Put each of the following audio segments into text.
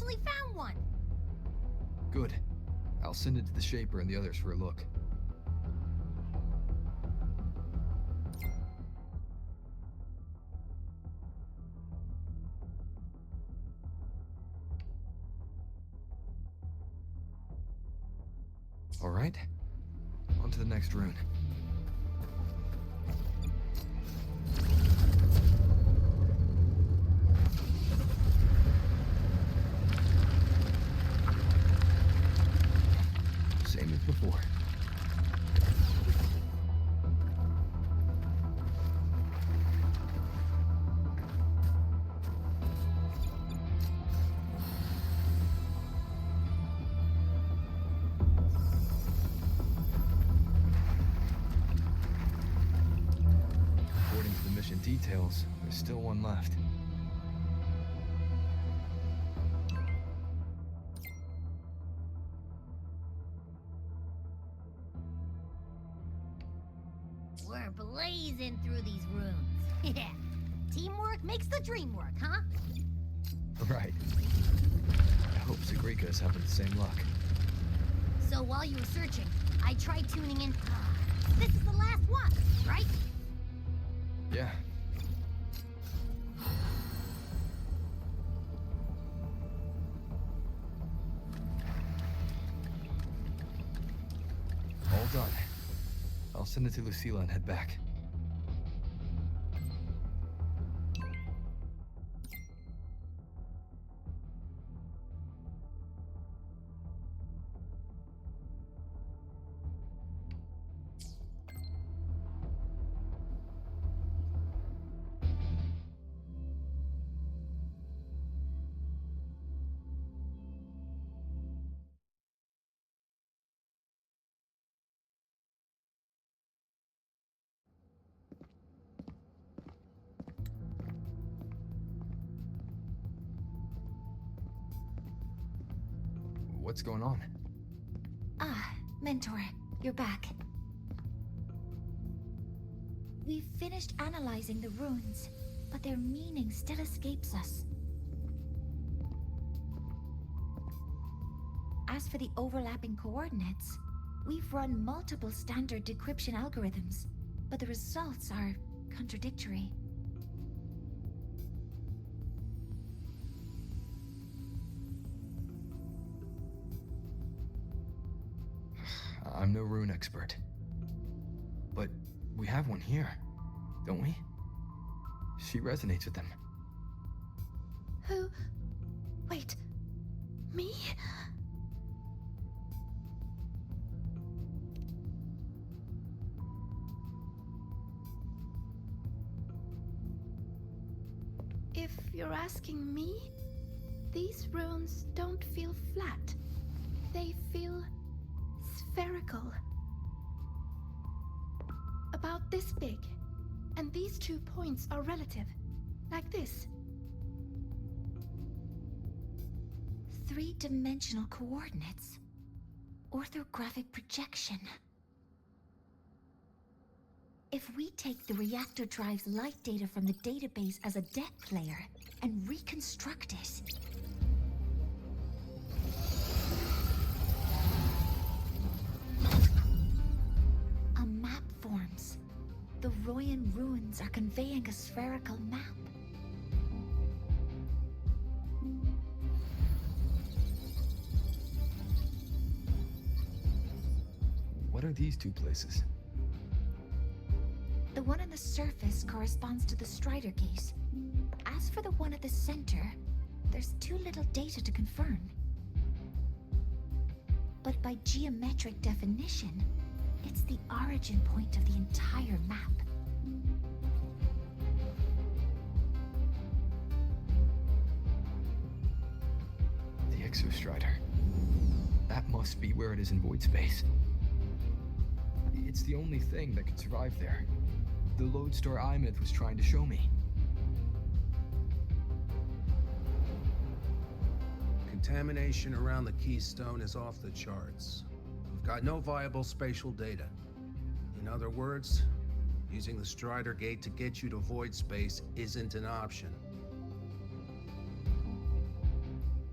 actually found one. Good. I'll send it to the Shaper and the others for a look. All right. On to the next rune. Same as before. According to the mission details, there's still one left. We're blazing through these runes. Yeah. Teamwork makes the dream work, huh? Right. I hope Sigrika's having the same luck. So while you were searching, I tried tuning in. This is the last one, right? Yeah. All done. I'll send it to Lucilla and head back. What's going on? Ah, Mentor, you're back. We've finished analyzing the runes, but their meaning still escapes us. As for the overlapping coordinates, we've run multiple standard decryption algorithms, but the results are contradictory. I'm no rune expert. But we have one here, don't we? She resonates with them. Who? Wait. Me? If you're asking me, these runes don't feel flat. They feel spherical. About this big. And these 2 points are relative. Like this. 3-dimensional coordinates. Orthographic projection. If we take the reactor drive's light data from the database as a depth layer and reconstruct it, a map forms. The Royan runes are conveying a spherical map. What are these 2 places? The one on the surface corresponds to the Strider Gate. As for the one at the center, there's too little data to confirm. But by geometric definition, it's the origin point of the entire map. The Exostrider. That must be where it is in void space. It's the only thing that could survive there. The lodestar Imith was trying to show me. Contamination around the keystone is off the charts. We've got no viable spatial data. In other words, using the Strider Gate to get you to void space isn't an option.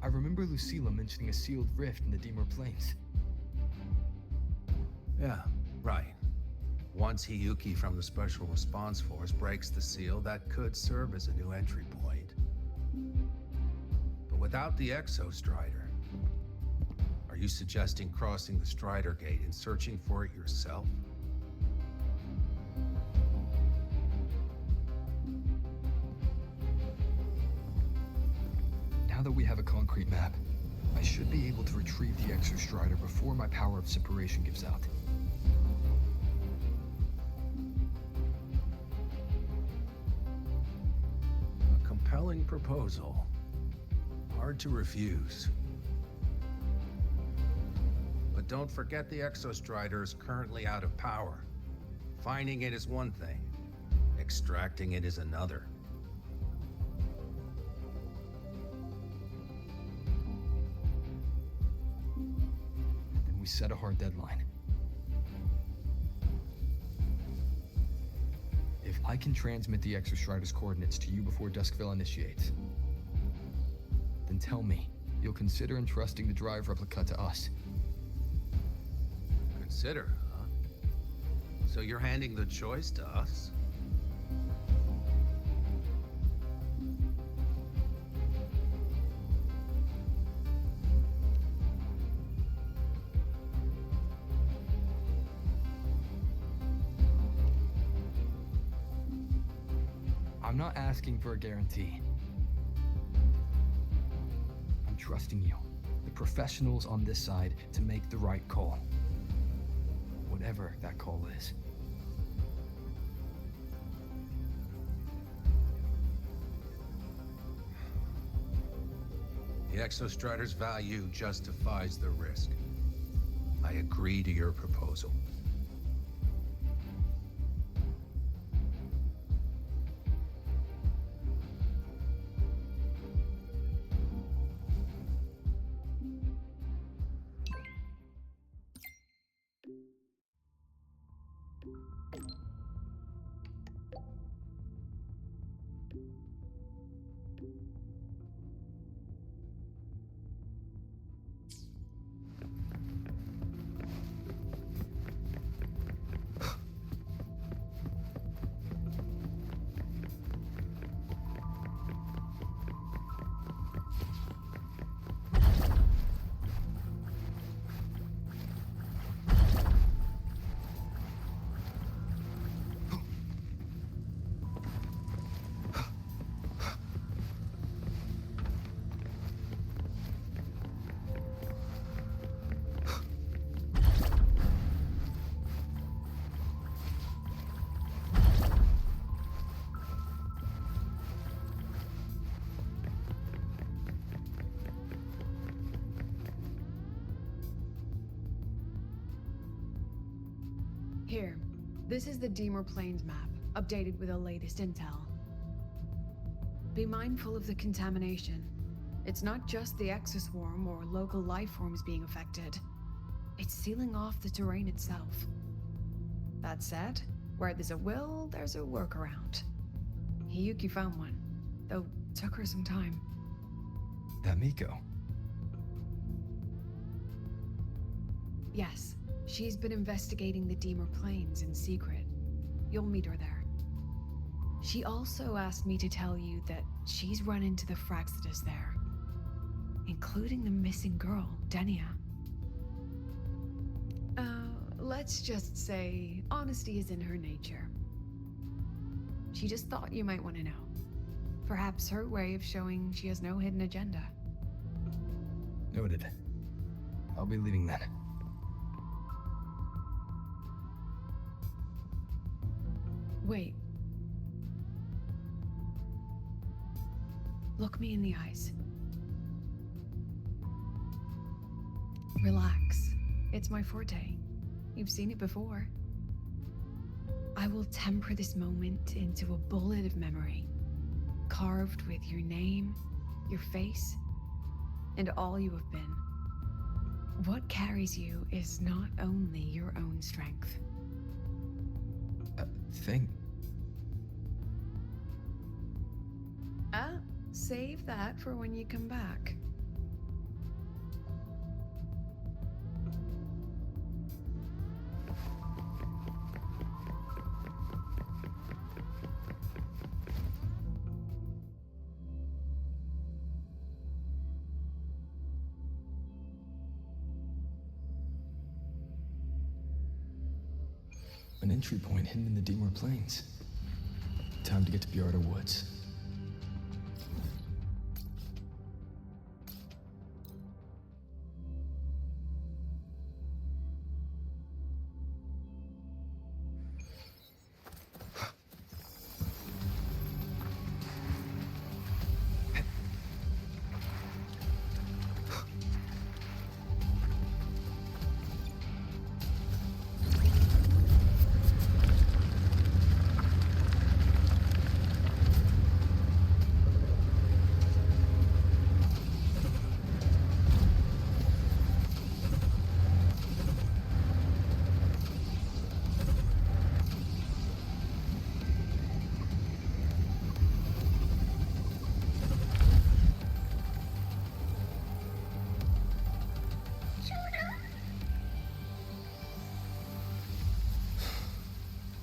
I remember Lucilla mentioning a sealed rift in the Deemer Plains. Yeah, right. Once Hiyuki from the Special Response Force breaks the seal, that could serve as a new entry point. But without the Exostrider, are you suggesting crossing the Strider Gate and searching for it yourself? Now that we have a concrete map, I should be able to retrieve the Exostrider before my power of separation gives out. A compelling proposal. Hard to refuse. But don't forget the Exostrider is currently out of power. Finding it is one thing. Extracting it is another. Then we set a hard deadline. If I can transmit the Exostrider's coordinates to you before Duskville initiates, then tell me you'll consider entrusting the drive replica to us. Consider, huh? So you're handing the choice to us? I'm not asking for a guarantee. I'm trusting you, the professionals on this side, to make the right call. Whatever that call is. The Exostrider's value justifies the risk. I agree to your proposal. Here, this is the Deemer Plains map, updated with the latest intel. Be mindful of the contamination. It's not just the exoswarm or local life forms being affected. It's sealing off the terrain itself. That said, where there's a will, there's a workaround. Hiyuki found one, though took her some time. That Miko. Yes, she's been investigating the Deemer Plains in secret. You'll meet her there. She also asked me to tell you that she's run into the Fraxidus there, including the missing girl, Denia. Let's just say honesty is in her nature. She just thought you might want to know. Perhaps her way of showing she has no hidden agenda. Noted. I'll be leaving then. Wait. Look me in the eyes. Relax. It's my forte. You've seen it before. I will temper this moment into a bullet of memory, carved with your name, your face, and all you have been. What carries you is not only your own strength. Thing. Save that for when you come back. An entry point hidden in the Deemer Plains. Time to get to Bjarda Woods.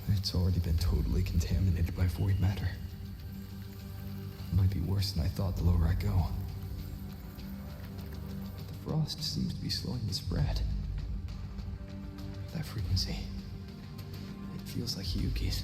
It's already been totally contaminated by void matter. Might be worse than I thought the lower I go. The frost seems to be slowing the spread. That frequency, it feels like Hiyuki's.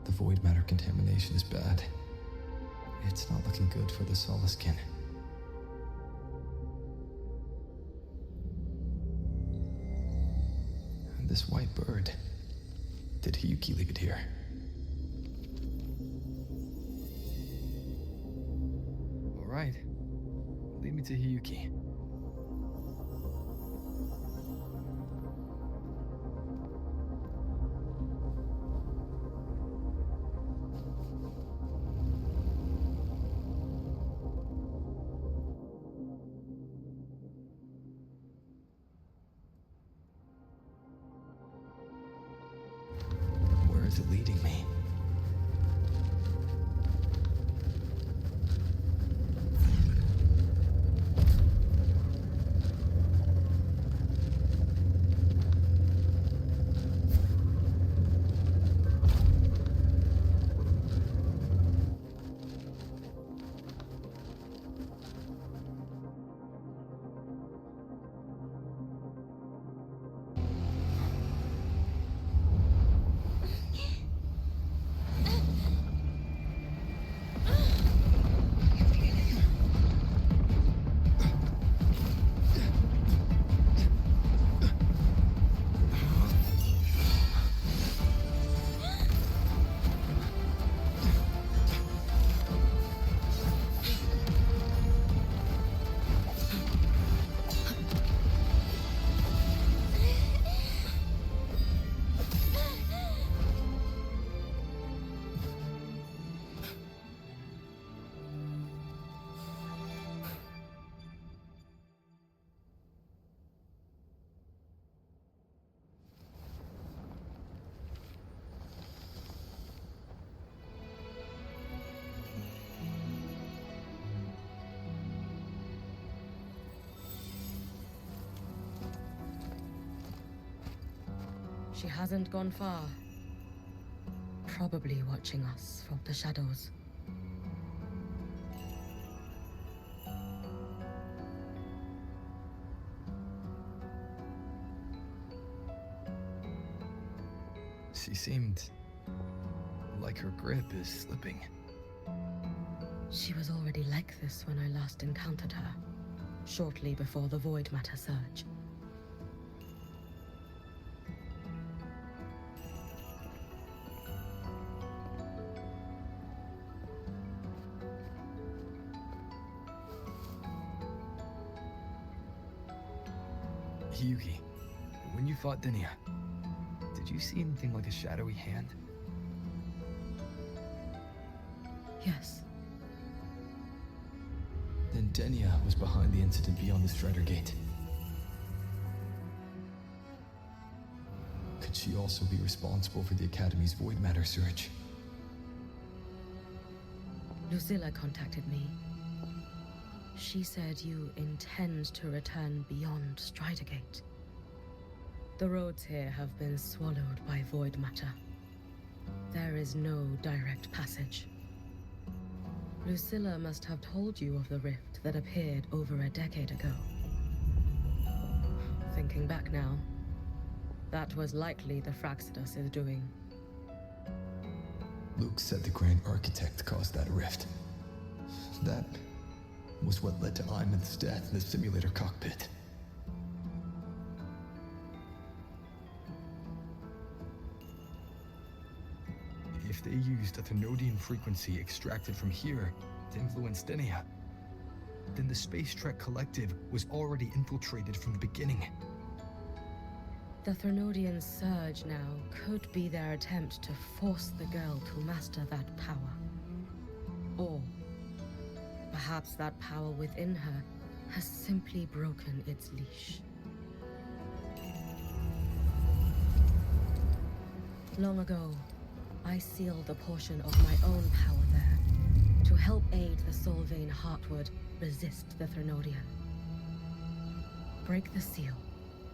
The void matter contamination is bad. It's not looking good for the Solaskin. And this white bird. Did Hiyuki leave it here? All right. Lead me to Hiyuki. Where is it leading me? She hasn't gone far. Probably watching us from the shadows. She seemed like her grip is slipping. She was already like this when I last encountered her, shortly before the Void Matter surge. Yuki, when you fought Denia, did you see anything like a shadowy hand? Yes, Then Denia was behind the incident beyond the Strider Gate. Could she also be responsible for the Academy's Void Matter surge? Lucilla contacted me. She said you intend to return beyond Stridergate. The roads here have been swallowed by Void Matter. There is no direct passage. Lucilla must have told you of the rift that appeared over a decade ago. Thinking back now, that was likely the Fraxidus is doing. Luke said the Grand Architect caused that rift. That was what led to Iman's death in the simulator cockpit. If they used a Thermodian frequency extracted from here to influence Denia, then the Space Trek Collective was already infiltrated from the beginning. The Thermodian surge now could be their attempt to force the girl to master that power. Or perhaps that power within her has simply broken its leash. Long ago, I sealed a portion of my own power there to help aid the Solvane Heartwood resist the Thermodian. Break the seal,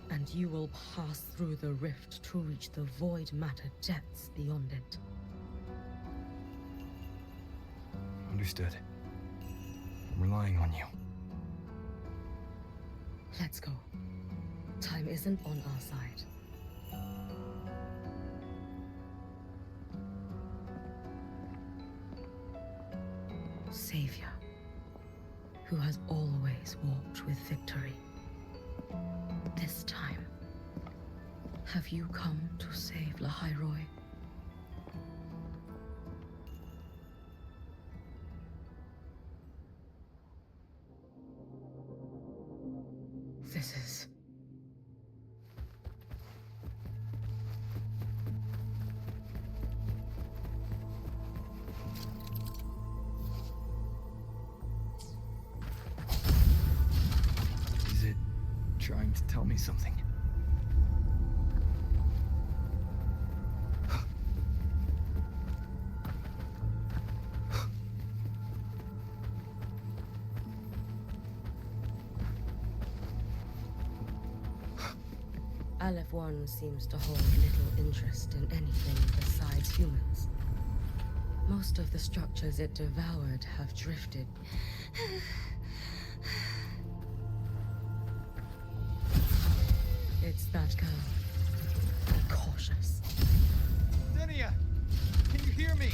and you will pass through the rift to reach the Void Matter depths beyond it. Understood. I'm relying on you. Let's go. Time isn't on our side. Savior, who has always walked with victory. This time, have you come to save Lahairoi? This is... Is it trying to tell me something? Aleph 1 seems to hold little interest in anything besides humans. Most of the structures it devoured have drifted. It's that girl. Be cautious. Denia! Can you hear me?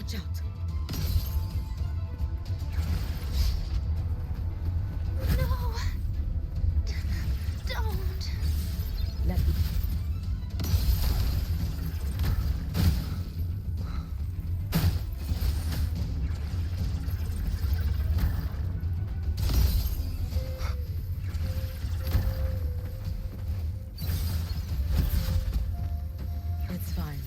Watch out. No! Don't! Let me. It's fine.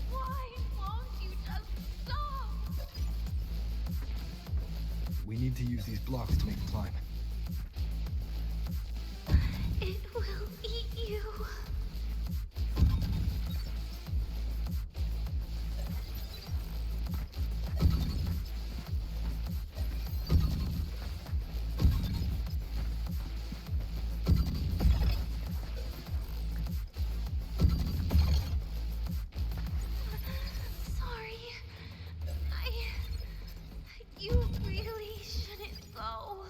Why won't you just stop? We need to use these blocks to make a climb. It will eat you. Sorry. You really shouldn't go.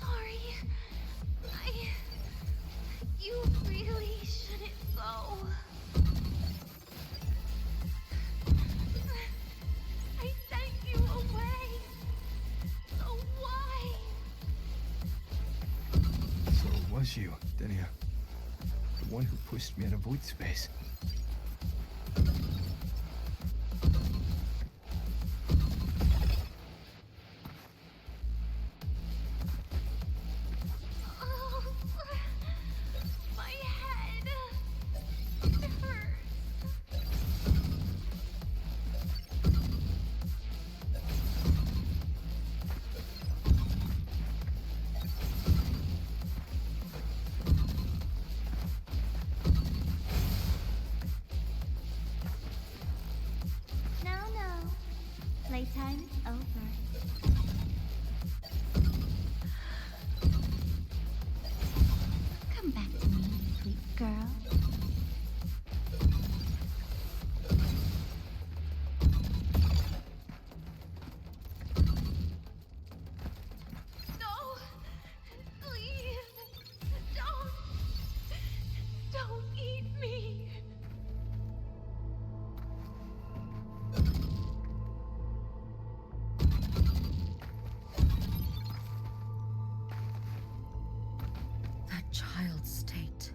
Sorry. You really shouldn't go. I sent you away. So why? So it was you, Denia. The one who pushed me out of void space. Oh, my head. It hurts. No. Playtime is over. Come back to me, sweet girl. No. Please. Don't eat me. That child's state.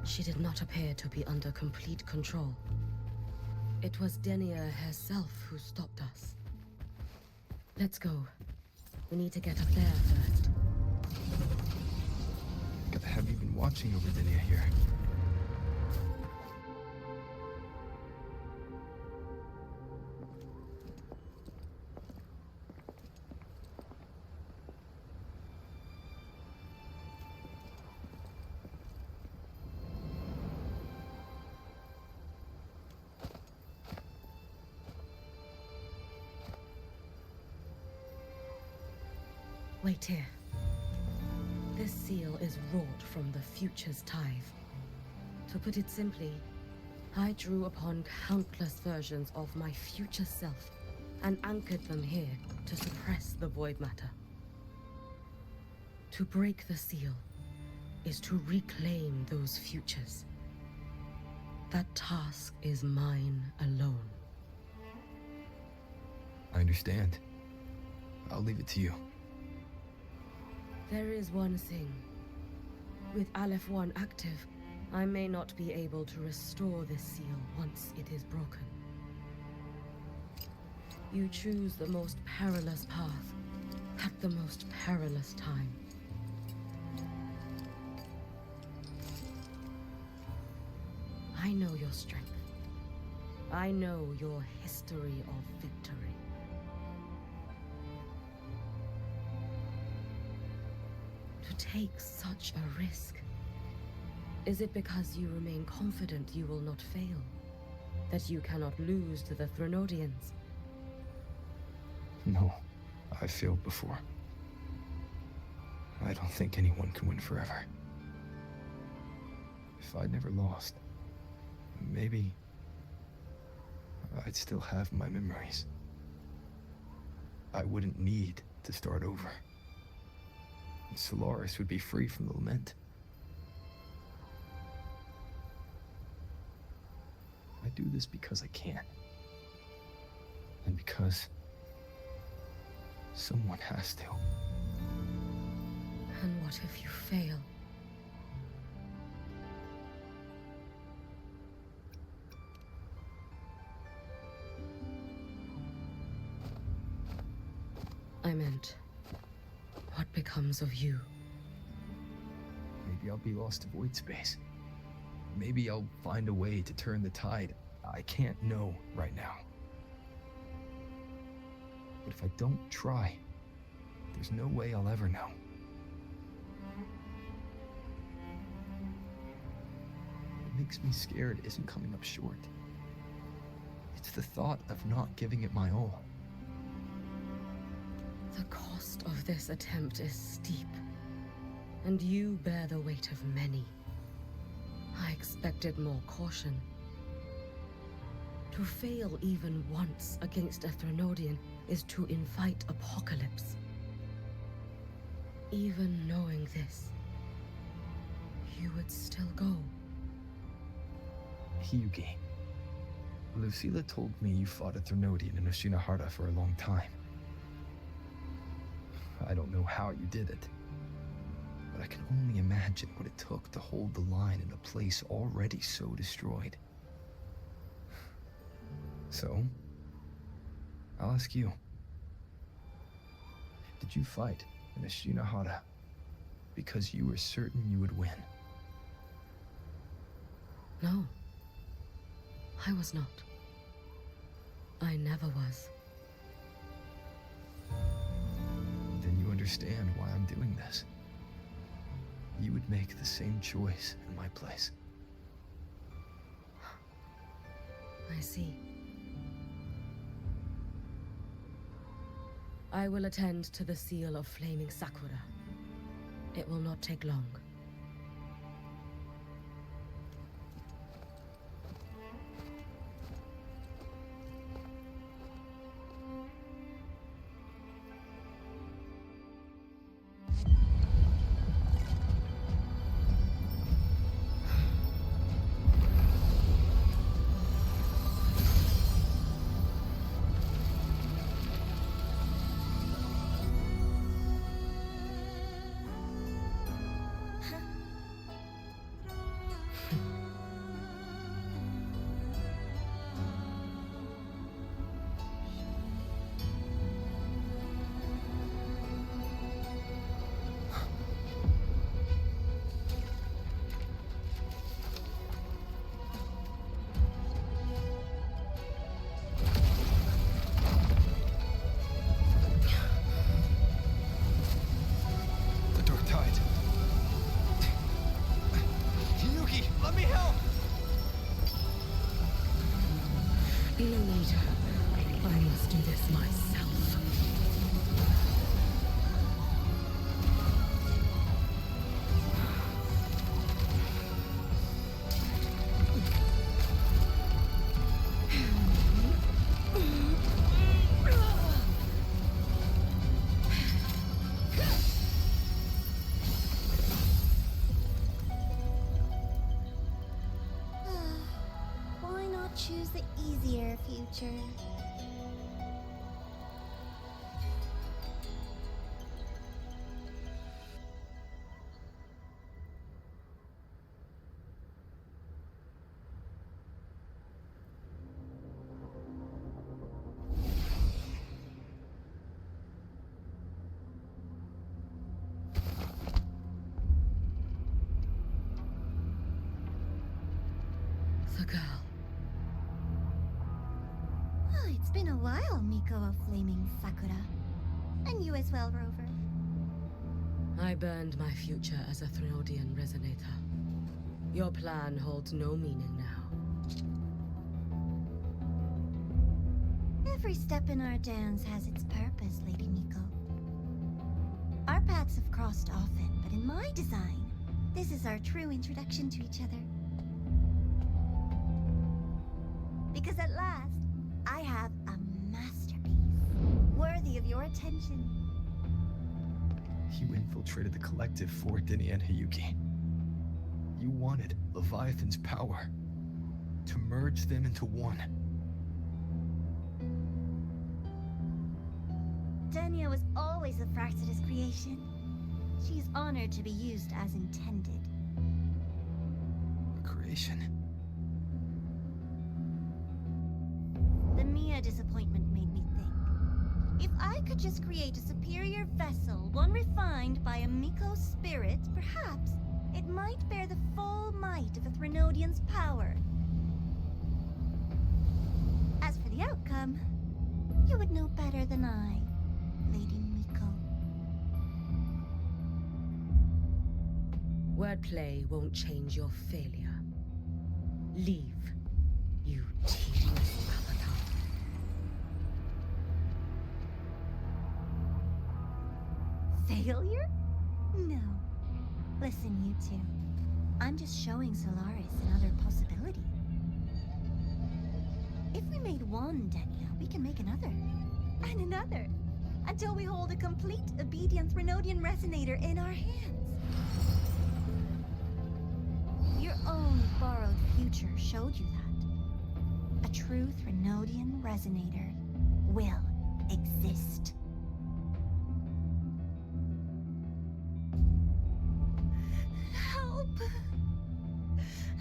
She did not appear to be under complete control. It was Denia herself who stopped us. Let's go. We need to get up there first. Have you been watching over Denia here? Wait here. This seal is wrought from the future's tithe. To put it simply, I drew upon countless versions of my future self and anchored them here to suppress the void matter. To break the seal is to reclaim those futures. That task is mine alone. I understand. I'll leave it to you. There is one thing. With Aleph 1 active, I may not be able to restore this seal once it is broken. You choose the most perilous path at the most perilous time. I know your strength. I know your history of victory. To take such a risk, is it because you remain confident you will not fail? That you cannot lose to the Threnodians? No, I've failed before. I don't think anyone can win forever. If I'd never lost, maybe I'd still have my memories. I wouldn't need to start over. Solaris would be free from the lament. I do this because I can. And because someone has to. And what if you fail? I meant, what becomes of you? Maybe I'll be lost to void space. Maybe I'll find a way to turn the tide. I can't know right now. But if I don't try, there's no way I'll ever know. What makes me scared isn't coming up short. It's the thought of not giving it my all. The cost of this attempt is steep, and you bear the weight of many. I expected more caution. To fail even once against a Threnodian is to invite apocalypse. Even knowing this, you would still go. Hyugi, Lucilla told me you fought a Threnodian in Oshinahara for a long time. I don't know how you did it, but I can only imagine what it took to hold the line in a place already so destroyed. So, I'll ask you. Did you fight in Oshinahara because you were certain you would win? No, I was not. I never was. Then you understand why I'm doing this. You would make the same choice in my place. I see. I will attend to the seal of Flaming Sakura. It will not take long. The Dark Tide. Hyugi, let me help! No need. I must do this myself. Why not choose the easier future? a girl. Oh, it's been a while, Miko of Flaming Sakura. And you as well, Rover. I burned my future as a Thriondian resonator. Your plan holds no meaning now. Every step in our dance has its purpose, Lady Miko. Our paths have crossed often, but in my design, this is our true introduction to each other. Because at last, I have a masterpiece, worthy of your attention. You infiltrated the collective for Dini and Hiyuki. You wanted Leviathan's power to merge them into one. Denia was always a Fraxidus creation. She is honored to be used as intended. A creation. The Mia disappointment made me think. If I could just create a superior vessel, one refined by a Miko spirit, perhaps it might bear the full might of a Threnodian's power. As for the outcome, you would know better than I, Lady Miko. Wordplay won't change your failure. Leave, you tedious avatar. Failure? No. Listen, you two. I'm just showing Solaris another possibility. If we made one Denia, we can make another. And another. Until we hold a complete obedient Threnodian resonator in our hands. Your own borrowed future showed you that. A true Threnodian resonator will exist. Help!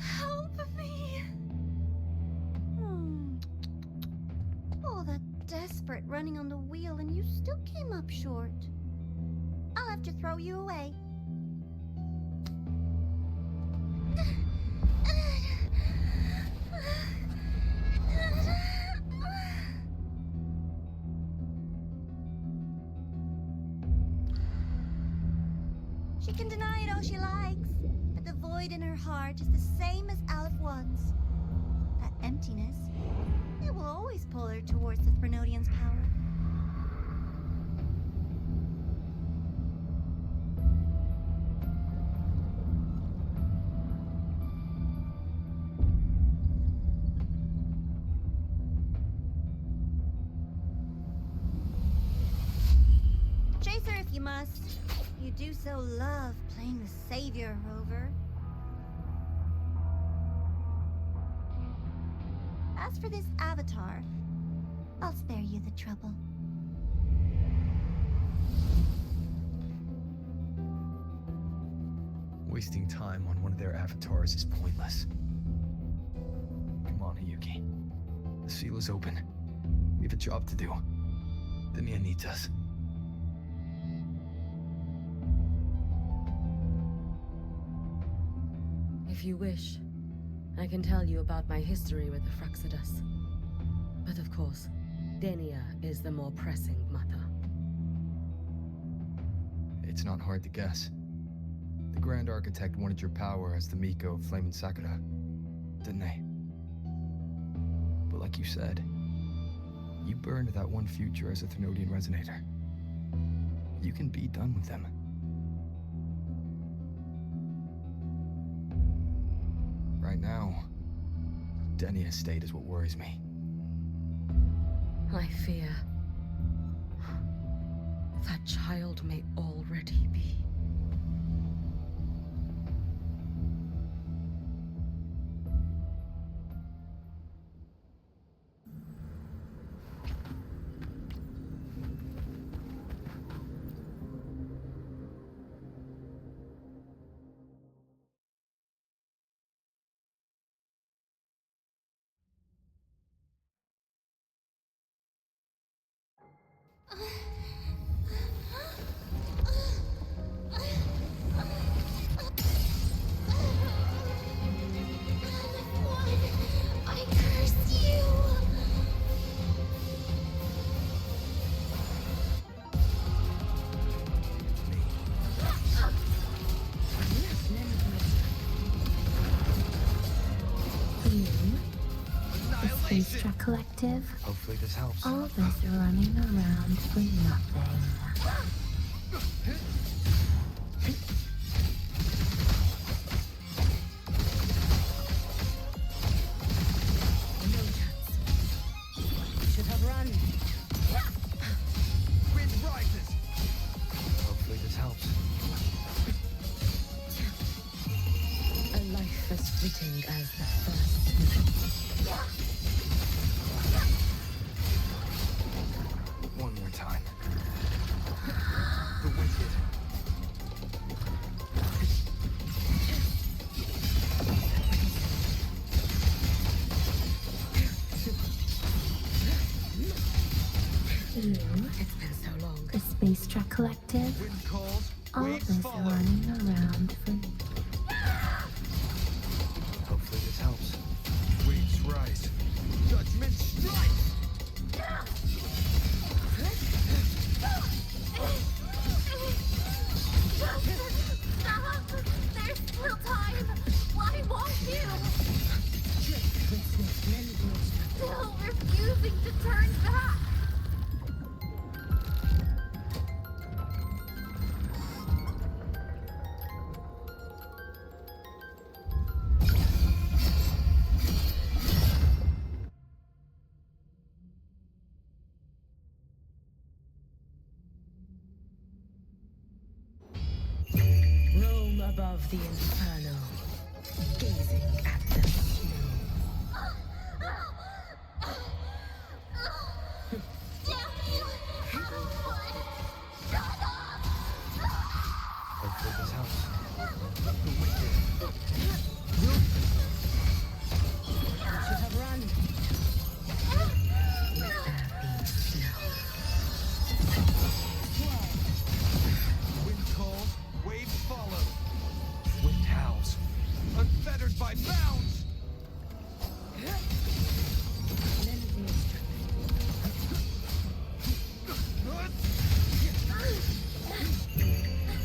Help me! All that desperate running on the wheel and you still came up short. I'll have to throw you away. She can deny it all she likes, but the void in her heart is the same as Aleph One's. That emptiness, it will always pull her towards the Threnodian's power. Chase her if you must. You do so love playing the savior, Rover. As for this avatar, I'll spare you the trouble. Wasting time on one of their avatars is pointless. Come on, Hiyuki. The seal is open. We have a job to do. Denia needs us. If you wish, I can tell you about my history with the Fraxidus. But of course, Denia is the more pressing matter. It's not hard to guess. The Grand Architect wanted your power as the Miko of Flaming Sakura, didn't they? But like you said, you burned that one future as a Thenodian resonator. You can be done with them. Right now, Denia's state is what worries me. I fear that child may already be. Space Truck Collective. Hopefully this helps. All this running around for nothing. No chance. Should have run. Wind rises. Hopefully this helps. A life as fleeting as the first night. One more time. The wicked. It's been so long. The Space Truck Collective. Wind calls. All Waves this follow. running around for Hopefully this helps. Waves rise. Judgment strikes. Stop! There's still time! Why won't you? Still refusing to turn back! Roam above the inferno, gazing at the snow. Damn you! Everyone! Shut up! Hopefully this helps. The wicked. Should have run. Let there be snow. Wind calls. Waves follow. Wind howls. Unfettered by bounds. Lend me a strength.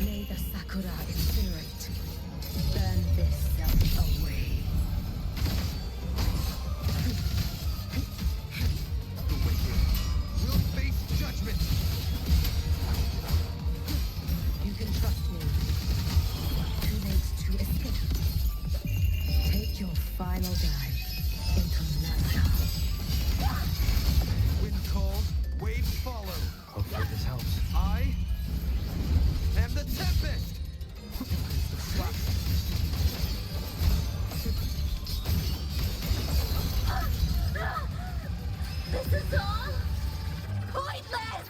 May the sakura incinerate. Burn this self away. The wicked will face judgment. You can trust me. Too late to escape. Take your final dive into Nana. Wind calls. Waves follow. Hopefully this helps. I am the tempest. The slap. This is all pointless!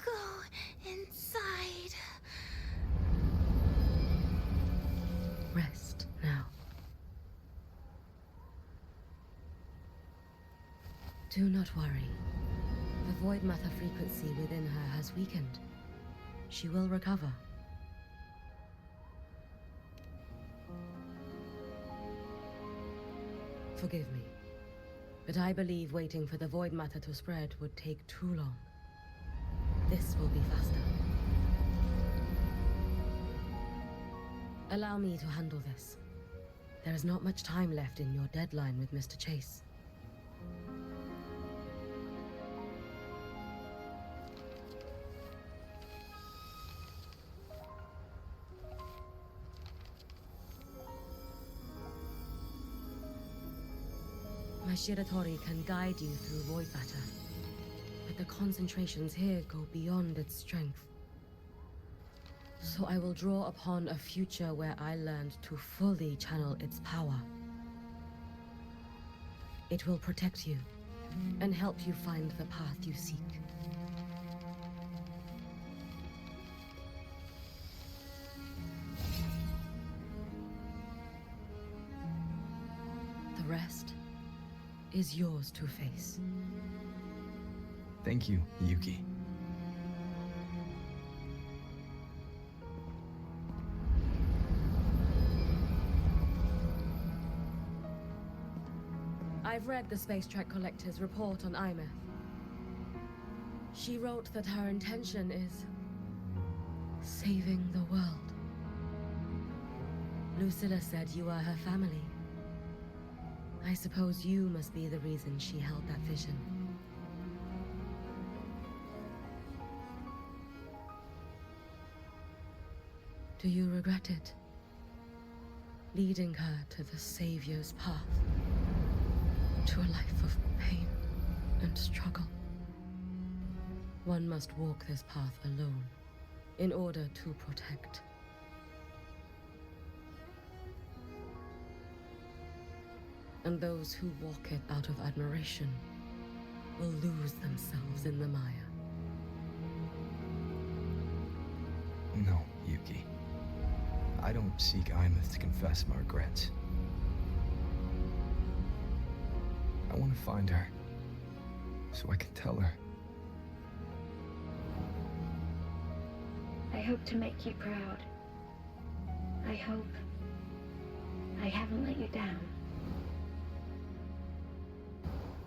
Go inside. Rest now. Do not worry. The void matter frequency within her has weakened. She will recover. Forgive me. But I believe waiting for the void matter to spread would take too long. This will be faster. Allow me to handle this. There is not much time left in your deadline with Mr. Chase. My Shiratori can guide you through void matter, but the concentrations here go beyond its strength. So I will draw upon a future where I learned to fully channel its power. It will protect you and help you find the path you seek. The rest is yours to face. Thank you, Yuki. I've read the Space Track Collector's report on Imeth. She wrote that her intention is saving the world. Lucilla said you are her family. I suppose you must be the reason she held that vision. Do you regret it? Leading her to the Savior's path? To a life of pain and struggle? One must walk this path alone in order to protect. And those who walk it out of admiration will lose themselves in the mire. No, Yuki. I don't seek Imeth to confess my regrets. I want to find her, so I can tell her. I hope to make you proud. I hope I haven't let you down.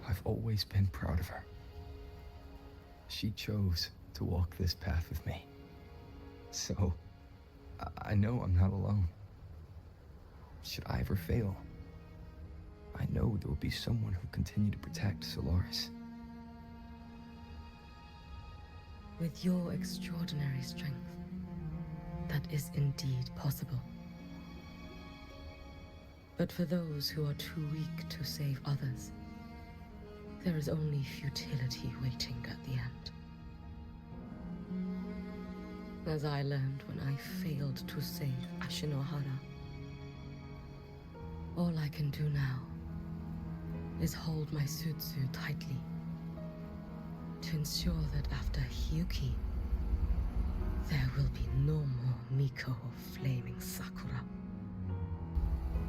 I've always been proud of her. She chose to walk this path with me. So, I know I'm not alone. Should I ever fail, I know there will be someone who'll continue to protect Solaris. With your extraordinary strength, that is indeed possible. But for those who are too weak to save others, there is only futility waiting at the end. As I learned when I failed to save Ashinohara, all I can do now is hold my Sutsu tightly to ensure that after Hyuki, there will be no more Miko of Flaming Sakura.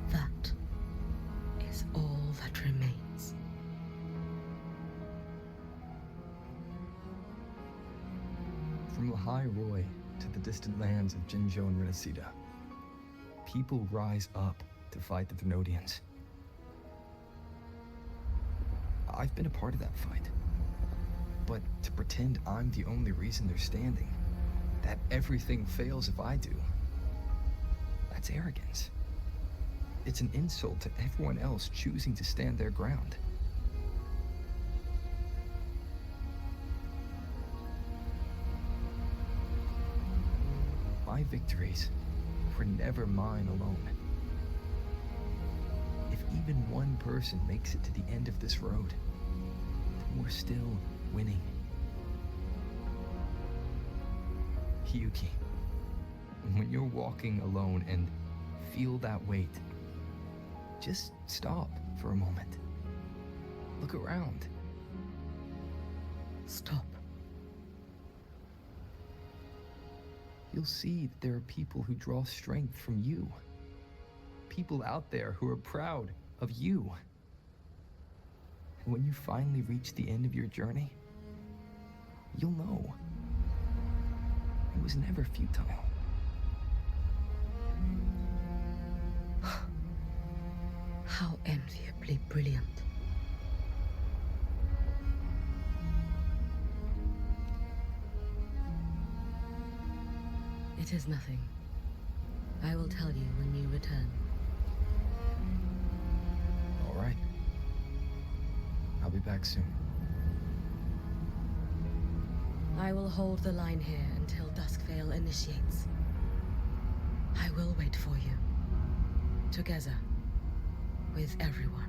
That is all that remains. From the High Roy to the distant lands of Jinzhou and Renacida, people rise up to fight the Thermodians. I've been a part of that fight. But to pretend I'm the only reason they're standing, that everything fails if I do, that's arrogance. It's an insult to everyone else choosing to stand their ground. My victories were never mine alone. If even one person makes it to the end of this road, then we're still winning. Hyuki, when you're walking alone and feel that weight, just stop for a moment. Look around. Stop. You'll see that there are people who draw strength from you. People out there who are proud of you. And when you finally reach the end of your journey, you'll know it was never futile. How enviably brilliant. It is nothing. I will tell you when you return. All right. I'll be back soon. I will hold the line here until Duskvale initiates. I will wait for you. Together. With everyone.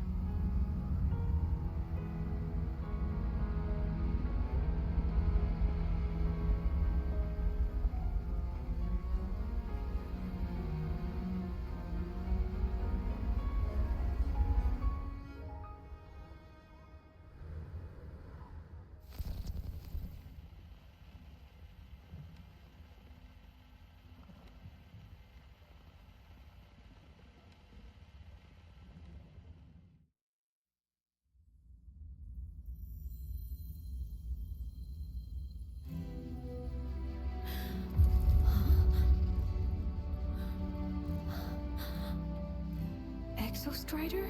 Exostrider?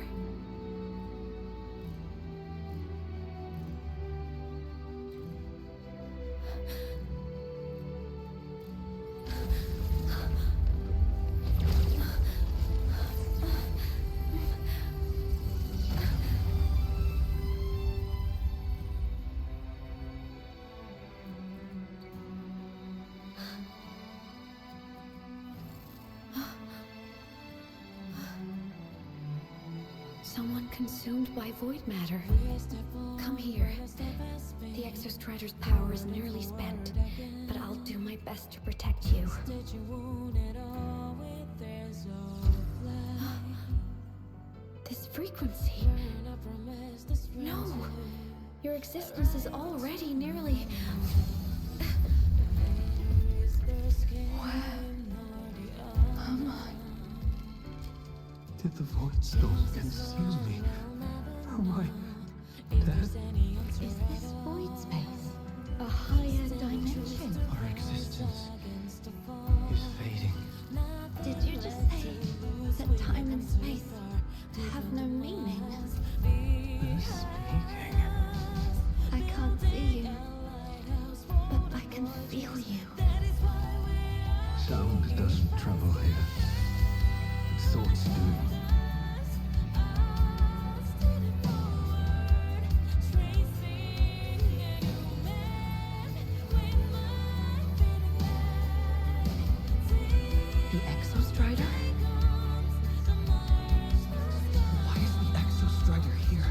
Someone consumed by void matter. Come here. The Exostrider's power is nearly spent, but I'll do my best to protect you. This frequency. No! Your existence is already nearly... Where am I? Did the Void Stone consume me? Am I dead? Is this void space a higher dimension? Our existence is fading. Did you just say that time and space have no meaning? Who's speaking? I can't see you, but I can feel you. Sound doesn't travel here. Thoughts do. The Exostrider? Why is the Exostrider here?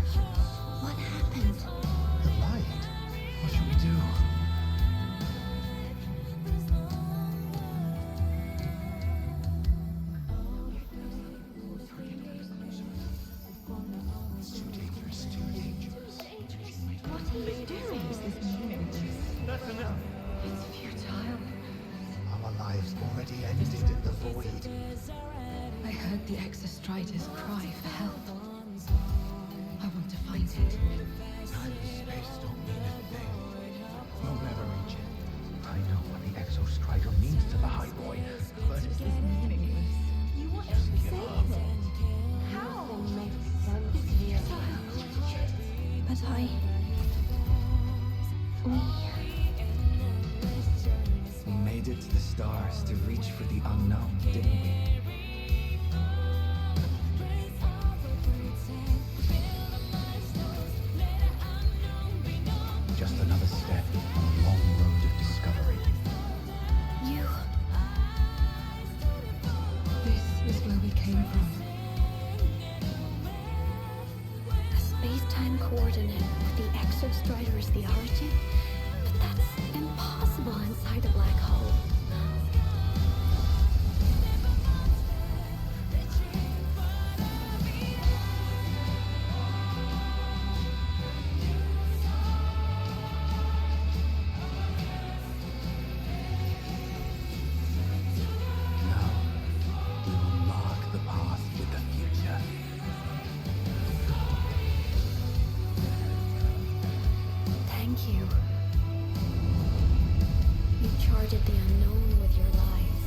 What happened? The light. What should we do? What are you doing? That's enough. It's futile. Our lives already ended in the void. I heard the Exostrider's cry for help. I want to find it. Time and space don't mean a thing. You'll never reach it. I know what the Exostrider means to the High Boy, but This is meaningless. You want to save it? How? It's futile. But we made it to the stars to reach for the unknown, didn't we? Just another step on a long road of discovery. You... This is where we came from. A space-time coordinate of the Exostrider is the origin? But that's impossible inside a black hole. Now, we will mark the path with the future. Thank you. You charted the unknown with your lives.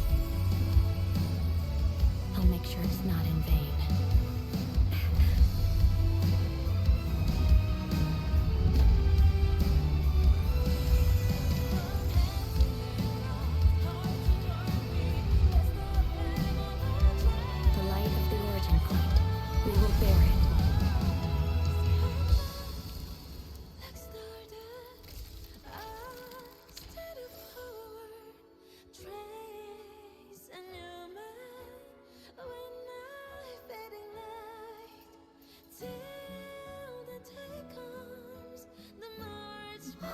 I'll make sure it's not in vain. Can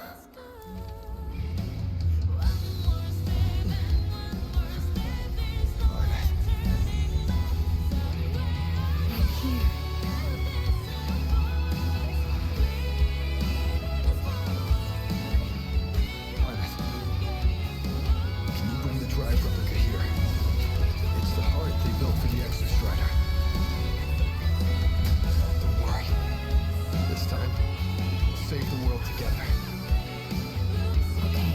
you bring the drive replica here? It's the heart they built for the Exostrider. Don't worry. This time, we'll save the world together. Okay.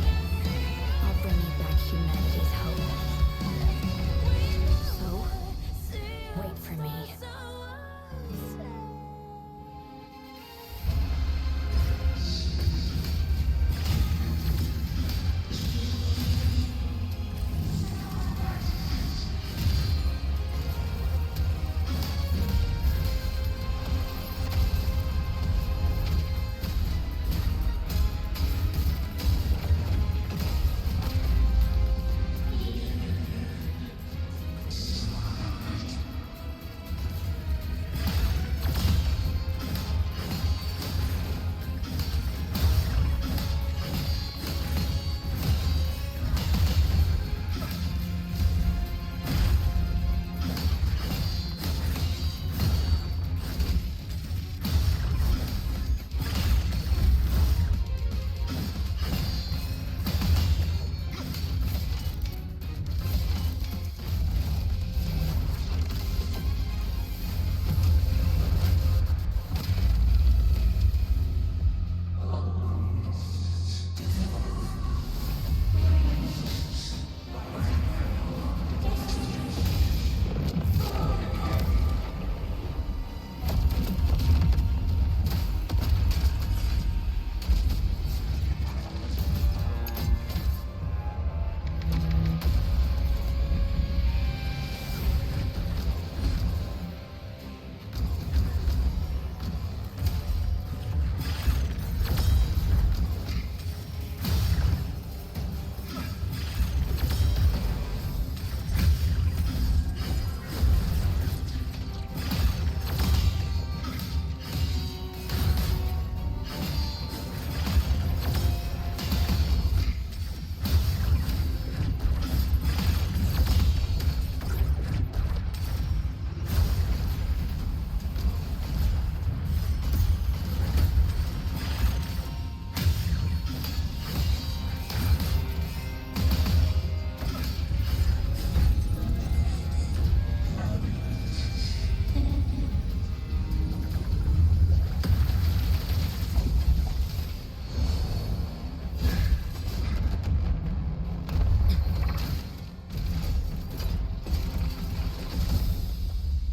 I'll bring you back humanity's hope. So, wait for me.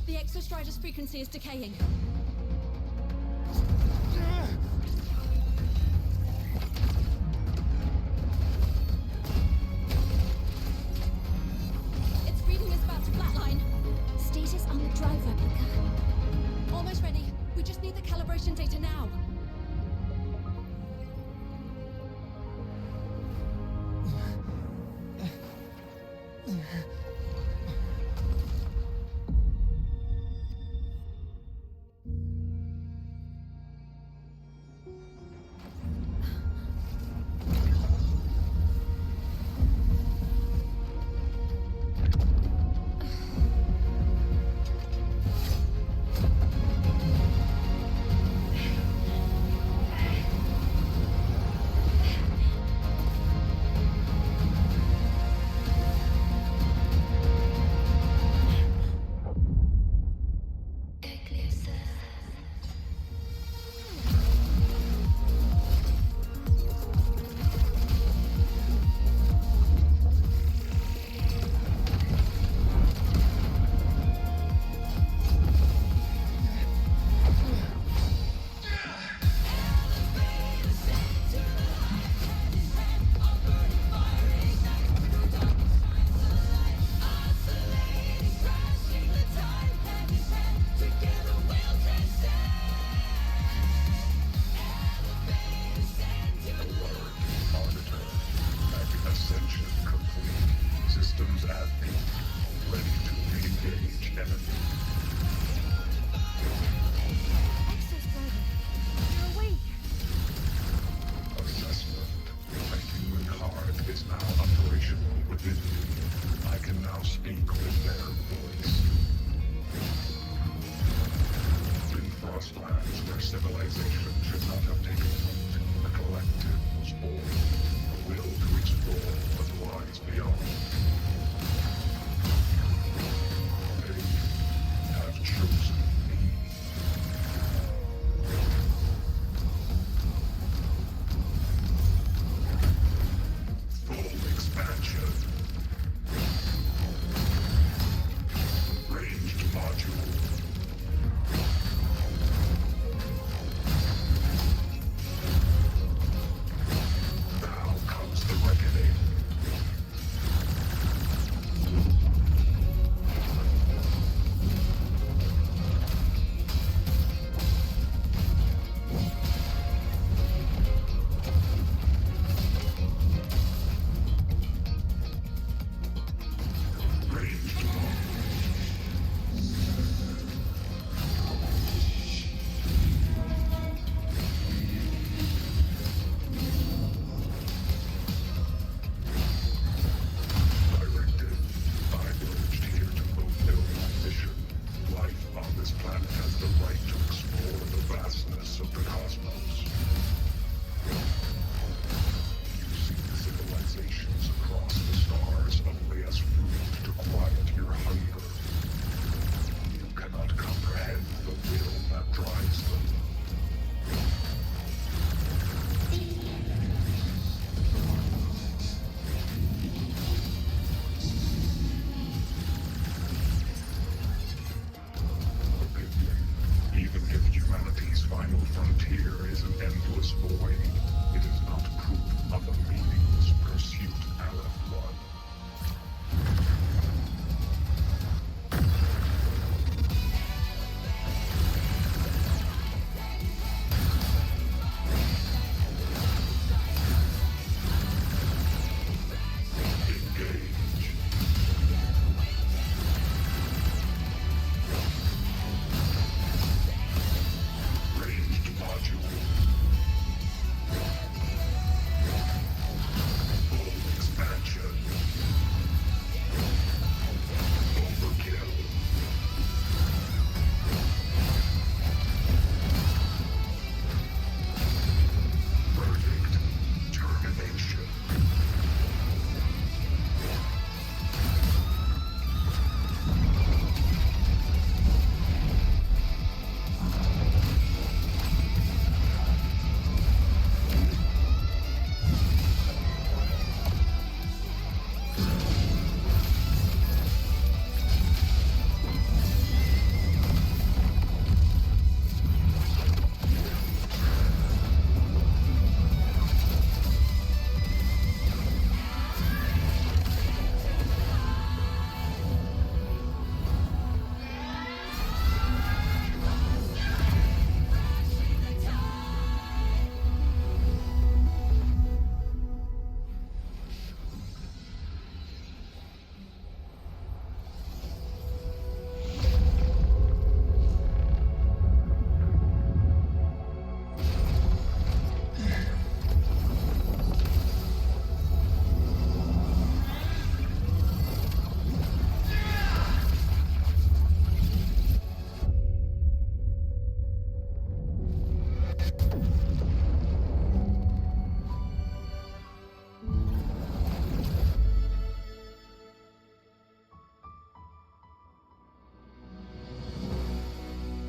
The Exostrider's frequency is decaying. Its reading is about to flatline. Status on the drive replica. Almost ready. We just need the calibration data now.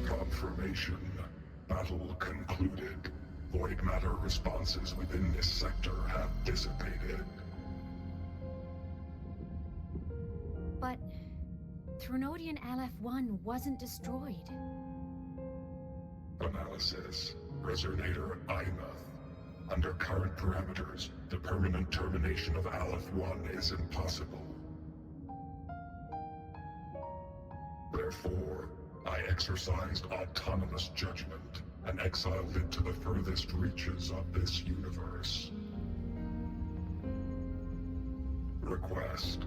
Confirmation. Battle concluded. Void matter responses within this sector have dissipated. But Threnodian LF-1 wasn't destroyed. Analysis. Resonator Imuth. Under current parameters, the permanent termination of Aleph-1 is impossible. Therefore, I exercised autonomous judgment and exiled it to the furthest reaches of this universe. Request.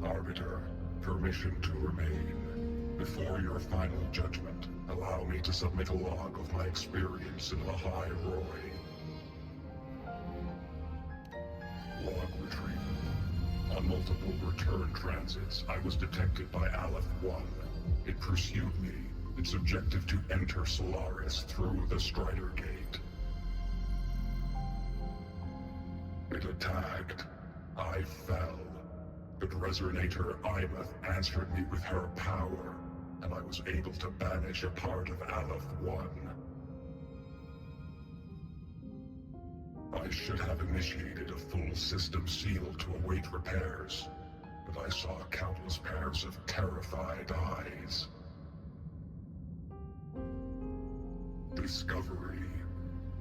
Arbiter, permission to remain. Before your final judgment, allow me to submit a log of my experience in Lahai Roy. Log retrieval. On multiple return transits, I was detected by Aleph-1. It pursued me, its objective to enter Solaris through the Strider Gate. It attacked. I fell. But Resonator Imuth answered me with her power, and I was able to banish a part of Aleph-1. I should have initiated a full system seal to await repairs, but I saw countless pairs of terrified eyes. Discovery.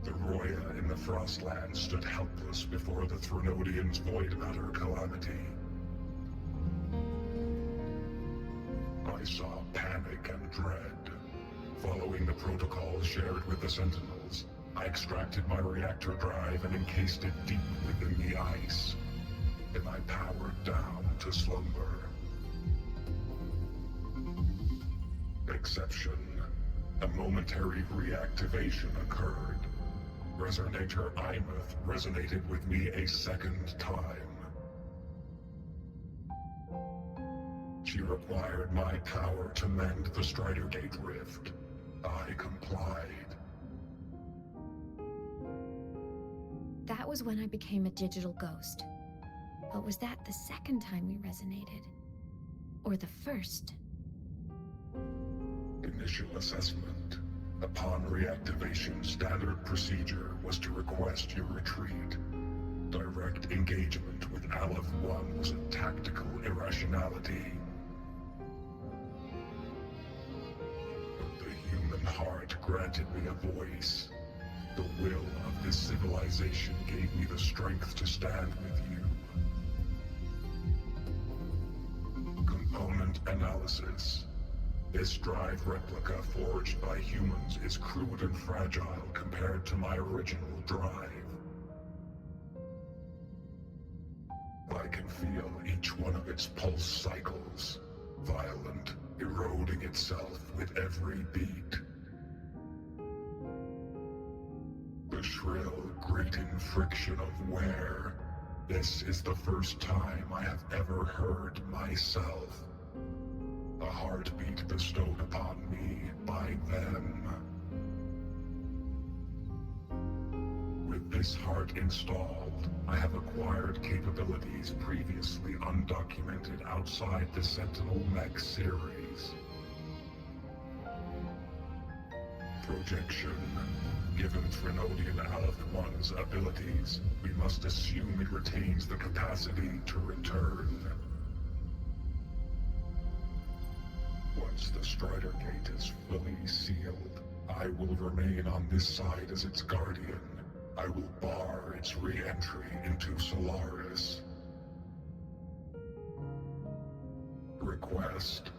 The Roya in the Frostland stood helpless before the Threnodians' void matter calamity. I saw panic and dread. Following the protocols shared with the Sentinels, I extracted my reactor drive and encased it deep within the ice. Then I powered down to slumber. Exception. A momentary reactivation occurred. Resonator Imuth resonated with me a second time. She required my power to mend the Strider Gate rift. I complied. That was when I became a digital ghost. But was that the second time we resonated? Or the first? Initial assessment. Upon reactivation, standard procedure was to request your retreat. Direct engagement with Aleph-1 was a tactical irrationality. But the human heart granted me a voice. The will of this civilization gave me the strength to stand with you. Component analysis. This drive replica forged by humans is crude and fragile compared to my original drive. I can feel each one of its pulse cycles, violent, eroding itself with every beat. The shrill, grating friction of wear. This is the first time I have ever heard myself. A heartbeat bestowed upon me by them. With this heart installed, I have acquired capabilities previously undocumented outside the Sentinel Mech series. Projection. Given Threnodian Aleph-1's abilities, we must assume it retains the capacity to return. Once the Strider Gate is fully sealed, I will remain on this side as its guardian. I will bar its re-entry into Solaris. Request.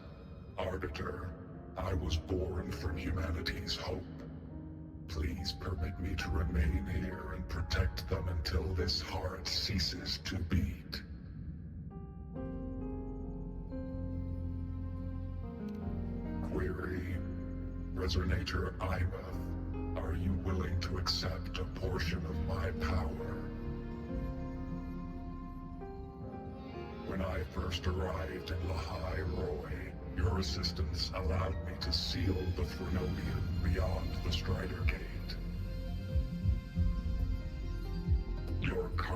Arbiter, I was born from humanity's hope. Please permit me to remain here and protect them until this heart ceases to beat. Query. Resonator Imuth, are you willing to accept a portion of my power? When I first arrived in Lahai Roy, your assistance allowed me to seal the Threnodian beyond the Strider Gate.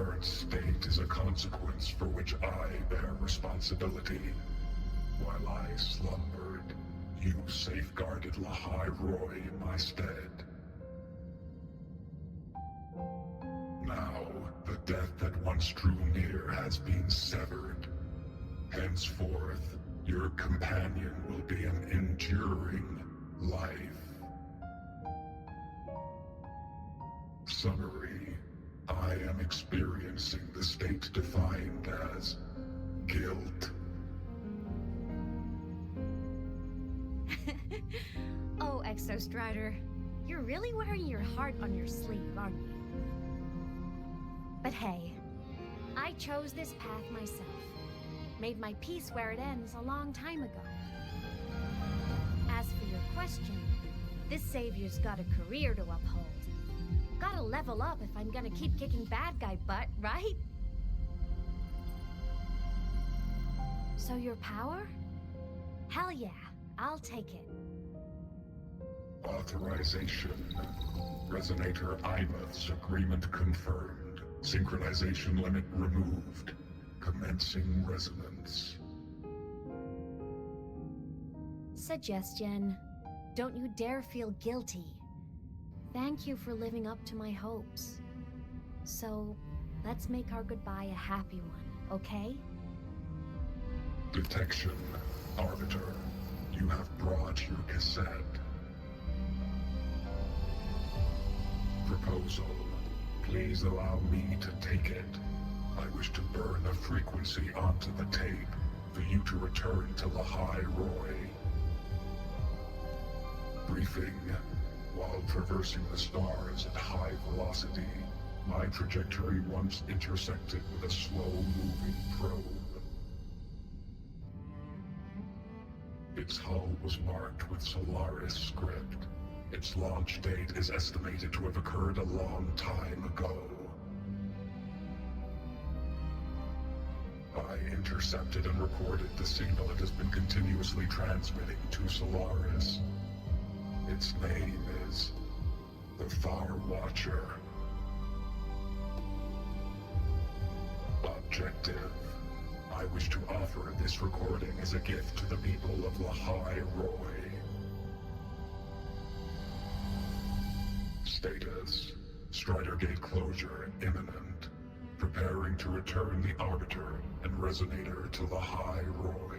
current state is a consequence for which I bear responsibility. While I slumbered, you safeguarded Lahai Roy in my stead. Now, the death that once drew near has been severed. Henceforth, your companion will be an enduring life. Summary: I am experiencing the state defined as guilt. Oh, Exostrider, you're really wearing your heart on your sleeve, aren't you? But hey, I chose this path myself. Made my peace where it ends a long time ago. As for your question, this savior's got a career to uphold. Gotta level up if I'm gonna keep kicking bad guy butt, right? So your power? Hell yeah, I'll take it. Authorization. Resonator Imeth's agreement confirmed. Synchronization limit removed. Commencing resonance. Suggestion. Don't you dare feel guilty. Thank you for living up to my hopes. So, let's make our goodbye a happy one, okay? Detection. Arbiter, you have brought your cassette. Proposal. Please allow me to take it. I wish to burn a frequency onto the tape for you to return to Lahai Roy. Briefing. While traversing the stars at high velocity, my trajectory once intersected with a slow-moving probe. Its hull was marked with Solaris script. Its launch date is estimated to have occurred a long time ago. I intercepted and recorded the signal it has been continuously transmitting to Solaris. Its name is the Far Watcher. Objective. I wish to offer this recording as a gift to the people of Lahai Roy. Status. Strider Gate closure imminent. Preparing to return the Arbiter and Resonator to Lahai Roy.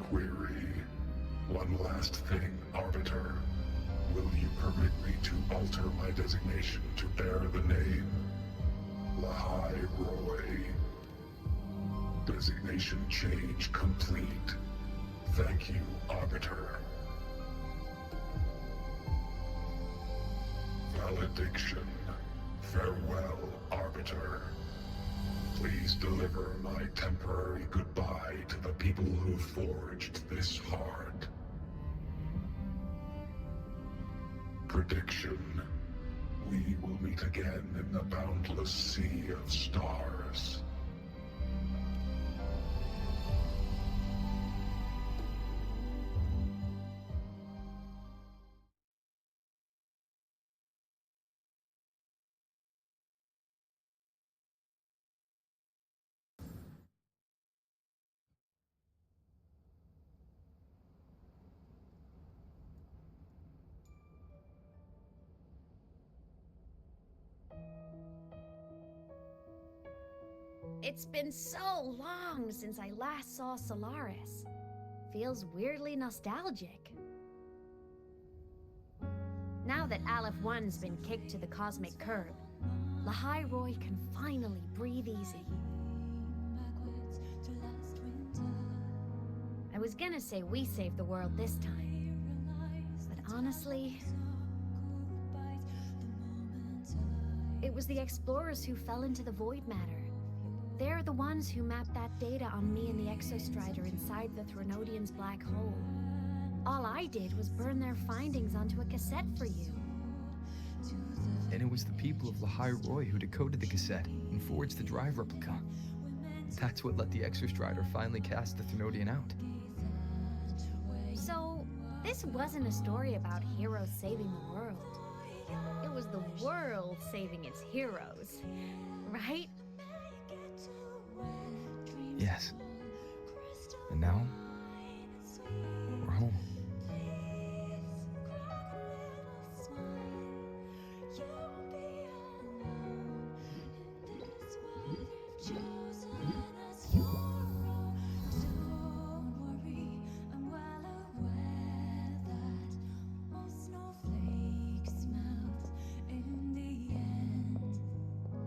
Query. One last thing, Arbiter. Will you permit me to alter my designation to bear the name Lahai Roy? Designation change complete. Thank you, Arbiter. Valediction. Farewell, Arbiter. Please deliver my temporary goodbye to the people who forged this heart. Prediction. We will meet again in the boundless sea of stars. It's been so long since I last saw Solaris. Feels weirdly nostalgic. Now that Aleph 1's been kicked to the cosmic curb, Lahai Roy can finally breathe easy. I was gonna say we saved the world this time, but honestly, it was the explorers who fell into the void matter. They're the ones who mapped that data on me and the Exostrider inside the Threnodian's black hole. All I did was burn their findings onto a cassette for you. And it was the people of Lahai Roy who decoded the cassette and forged the drive replica. That's what let the Exostrider finally cast the Threnodian out. So, this wasn't a story about heroes saving the world. It was the world saving its heroes, right? Yes. And now, we're home.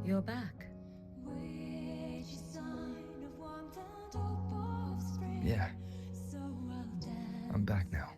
You're back. Yeah. I'm back now.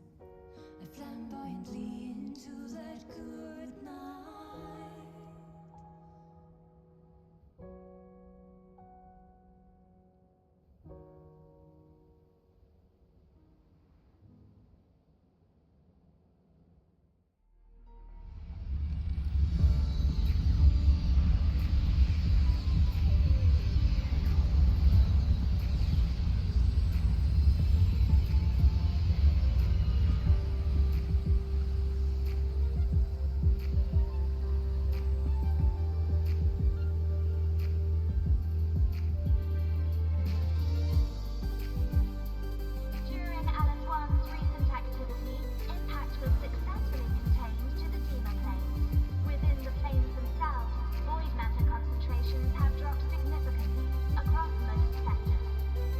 During Alan 1's recent activity, impact was successfully contained to the Dema planes. Within the planes themselves, void matter concentrations have dropped significantly across most sectors.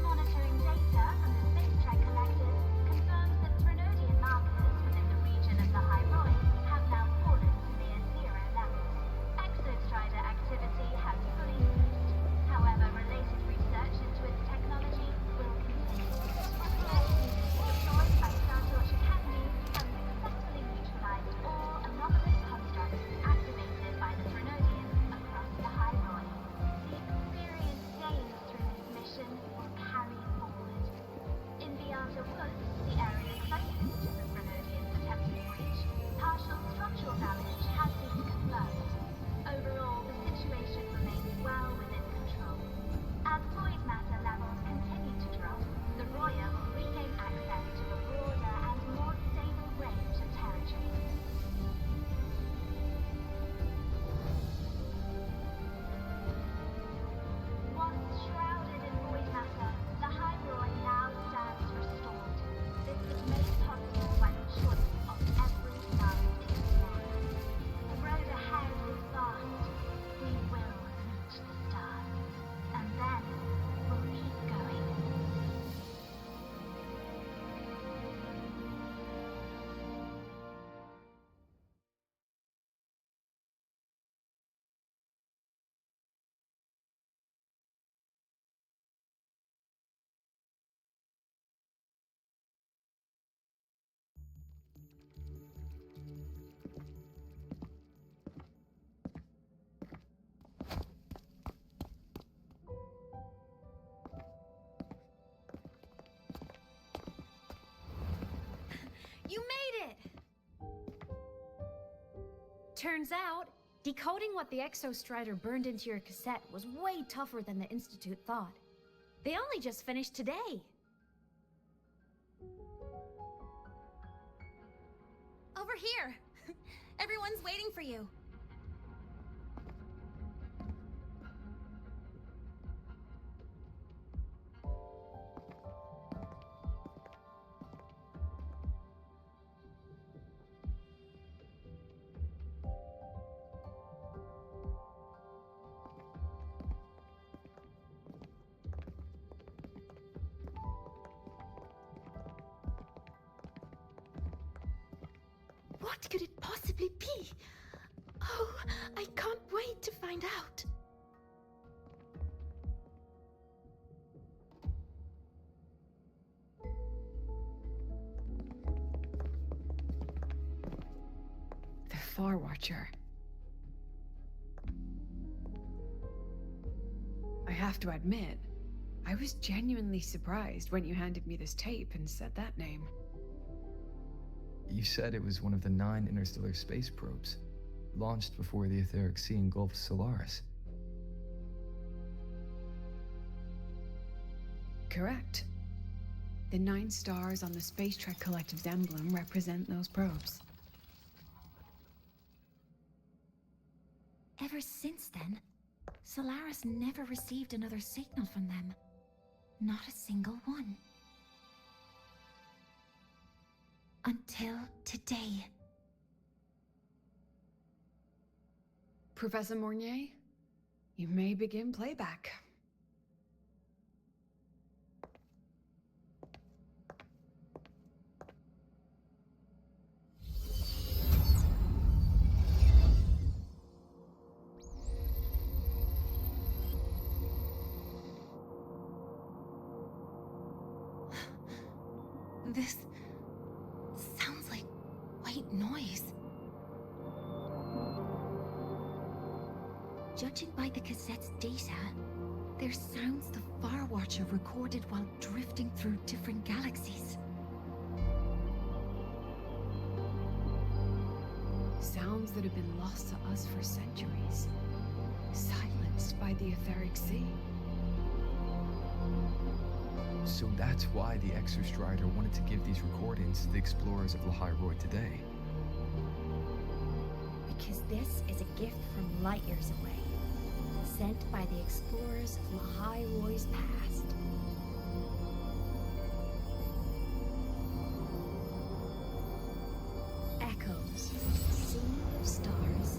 Monitoring data from the space track collective confirms that Threnodian markers within the region of the High Roy have now fallen to near zero levels. Exostrider activity has fully ceased. However, related research into its technology will continue. Research deployed by Starlights Academy have successfully neutralized all anomalous constructs activated by the Threnodians across the High Roy. The experience gained through this mission will carry forward. In the Outer Woods, the area closest to the Threnodians' attempted breach, partial structural damage has been confirmed. Overall, the situation remains well within control. As void matter levels continue to drop, the Roya will regain access to a broader and more stable range of territory. Once shrouded in void matter, the High Roy now stands restored. This was made possible by the choice of every last explorer. The road ahead is vast. We will reach the stars. And then we'll keep going. You made it! Turns out, decoding what the Exostrider burned into your cassette was way tougher than the Institute thought. They only just finished today. Over here! Everyone's waiting for you. What could it possibly be? Oh, I can't wait to find out. The Far Watcher. I have to admit, I was genuinely surprised when you handed me this tape and said that name. You said it was one of the 9 interstellar space probes, launched before the etheric sea engulfed Solaris. Correct. The 9 stars on the Space Trek Collective's emblem represent those probes. Ever since then, Solaris never received another signal from them. Not a single one. Until today. Professor Mornier, you may begin playback. This sounds like white noise. Judging by the cassette's data, they're sounds the Far Watcher recorded while drifting through different galaxies. Sounds that have been lost to us for centuries. Silenced by the etheric sea. So that's why the Exostrider wanted to give these recordings to the explorers of Lahai today. Because this is a gift from light years away, sent by the explorers of Lahai past. Echoes from a sea of stars.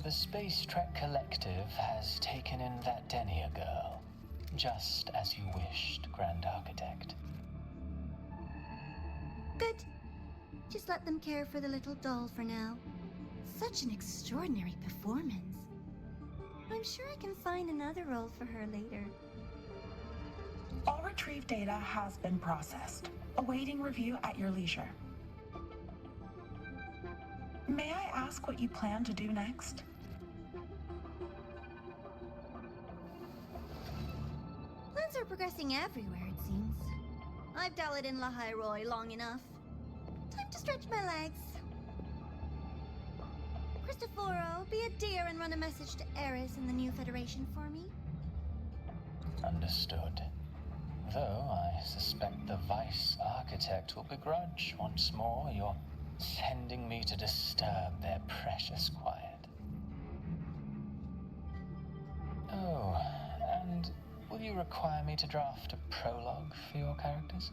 The Space Trek Collective has taken in that Denia girl, just as you wished, Grand Architect. Good. Just let them care for the little doll for now. Such an extraordinary performance. I'm sure I can find another role for her later. All retrieved data has been processed, awaiting review at your leisure. May I ask what you plan to do next? Plans are progressing everywhere, it seems. I've dallied in Lahai long enough. Time to stretch my legs. Cristoforo, be a dear and run a message to Eris and the new Federation for me. Understood. Though I suspect the Vice Architect will begrudge once more your sending me to disturb their precious quiet. Oh, and will you require me to draft a prologue for your characters?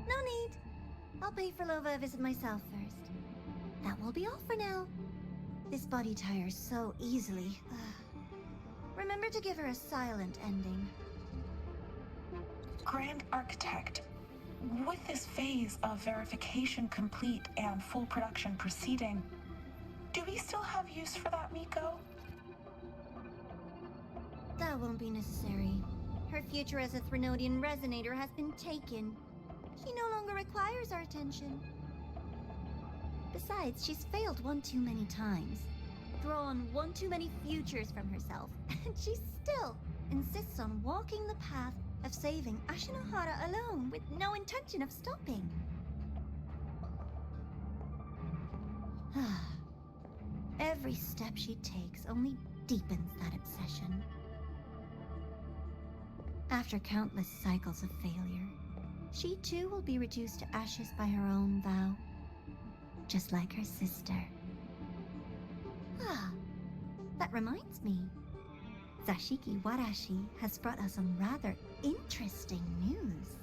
No need. I'll pay for Lova a visit myself first. That will be all for now. This body tires so easily. Remember to give her a silent ending. Grand Architect, with this phase of verification complete and full production proceeding, do we still have use for that Miko? That won't be necessary. Her future as a Threnodian resonator has been taken. She no longer requires our attention. Besides, she's failed one too many times, drawn one too many futures from herself, and she still insists on walking the path of saving Ashinohara alone with no intention of stopping. Every step she takes only deepens that obsession. After countless cycles of failure, she too will be reduced to ashes by her own vow, just like her sister. That reminds me. Zashiki Warashi has brought us some rather interesting news.